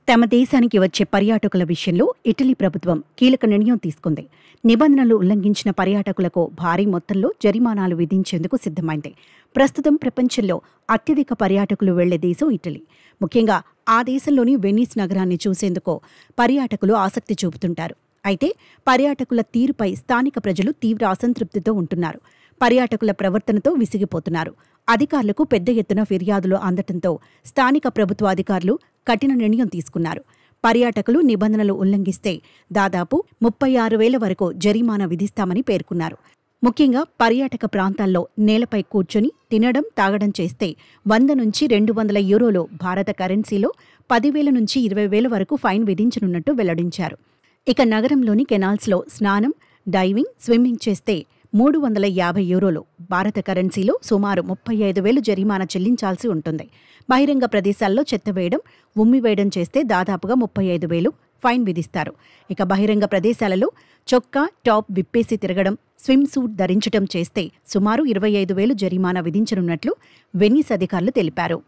తమ దేశానికి వచ్చే పర్యాటకుల విషయంలో ఇటలీ ప్రభుత్వం కీలక నిర్ణయం తీసుకుంది. నిబంధనలు ఉల్లంఘించిన పర్యాటకులకు భారీ మొత్తంలో జరిమానాలు విధించేందుకు సిద్ధమైంది. ప్రస్తుతం ప్రపంచంలో అత్యధిక పర్యాటకులు వెళ్లే దేశం ఇటలీ. ముఖ్యంగా ఆ దేశంలోని వెనీస్ నగరాన్ని చూసేందుకు పర్యాటకులు ఆసక్తి చూపుతుంటారు. అయితే పర్యాటకుల తీరుపై స్థానిక ప్రజలు తీవ్ర అసంతృప్తితో ఉంటున్నారు. పర్యాటకుల ప్రవర్తనతో విసిగిపోతున్నారు. అధికారులకు పెద్ద ఎత్తున ఫిర్యాదులు అందటంతో స్థానిక ప్రభుత్వ అధికారులు కఠిన నిర్ణయం తీసుకున్నారు. పర్యాటకులు నిబంధనలు ఉల్లంఘిస్తే దాదాపు 36,000 వరకు జరిమానా విధిస్తామని పేర్కొన్నారు. ముఖ్యంగా పర్యాటక ప్రాంతాల్లో నేలపై కూర్చొని తినడం, తాగడం చేస్తే 100 నుంచి 200 యూరోలు భారత కరెన్సీలో 10,000 నుంచి 20,000 వరకు ఫైన్ విధించనున్నట్టు వెల్లడించారు. ఇక నగరంలోని కెనాల్స్లో స్నానం, డైవింగ్, స్విమ్మింగ్ చేస్తే 350 యూరోలు భారత కరెన్సీలో సుమారు 35,000 జరిమానా చెల్లించాల్సి ఉంటుంది. బహిరంగ ప్రదేశాల్లో చెత్త వేయడం, ఉమ్మివేయడం చేస్తే దాదాపుగా 35,000 ఫైన్ విధిస్తారు. ఇక బహిరంగ ప్రదేశాలలో చొక్కా, టాప్ విప్పేసి తిరగడం, స్విమ్ సూట్ ధరించడం చేస్తే సుమారు 25,000 జరిమానా విధించనున్నట్లు వెనీస్ అధికారులు తెలిపారు.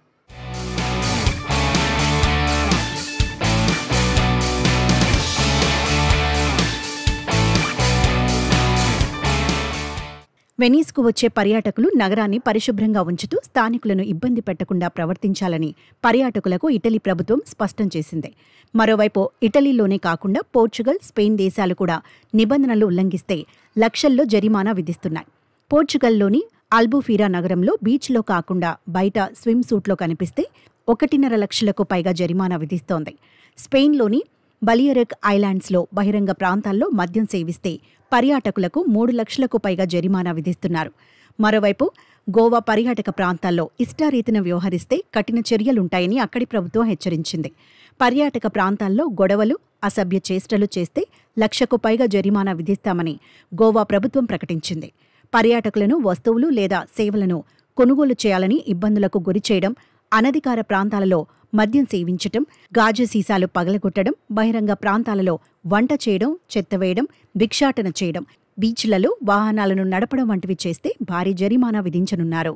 వెనీస్కు వచ్చే పర్యాటకులు నగరాన్ని పరిశుభ్రంగా ఉంచుతూ స్థానికులను ఇబ్బంది పెట్టకుండా ప్రవర్తించాలని పర్యాటకులకు ఇటలీ ప్రభుత్వం స్పష్టం చేసింది. మరోవైపు ఇటలీలోనే కాకుండా పోర్చుగల్, స్పెయిన్ దేశాలు కూడా నిబంధనలు ఉల్లంఘిస్తే లక్షల్లో జరిమానా విధిస్తున్నాయి. పోర్చుగల్లోని అల్బుఫీరా నగరంలో బీచ్లో కాకుండా బయట స్విమ్ సూట్లో కనిపిస్తే 1.5 లక్షలకు పైగా జరిమానా విధిస్తోంది. స్పెయిన్లోని బలియరెక్ ఐలాండ్స్లో బహిరంగ ప్రాంతాల్లో మద్యం సేవిస్తే పర్యాటకులకు 3 లక్షలకు పైగా జరిమానా విధిస్తున్నారు. మరోవైపు గోవా పర్యాటక ప్రాంతాల్లో ఇష్టారీతిన వ్యవహరిస్తే కఠిన చర్యలుంటాయని అక్కడి ప్రభుత్వం హెచ్చరించింది. పర్యాటక ప్రాంతాల్లో గొడవలు, అసభ్య చేష్టలు చేస్తే 1 లక్షకు పైగా జరిమానా విధిస్తామని గోవా ప్రభుత్వం ప్రకటించింది. పర్యాటకులను వస్తువులు లేదా సేవలను కొనుగోలు చేయాలని ఇబ్బందులకు గురిచేయడం, అనధికార ప్రాంతాలలో మద్యం సేవించటం, గాజు సీసాలు పగలగొట్టడం, బహిరంగ ప్రాంతాలలో వంట చేయడం, చెత్త వేయడం, భిక్షాటన చేయడం, బీచ్లలో వాహనాలను నడపడం వంటివి చేస్తే భారీ జరిమానా విధించనున్నారు.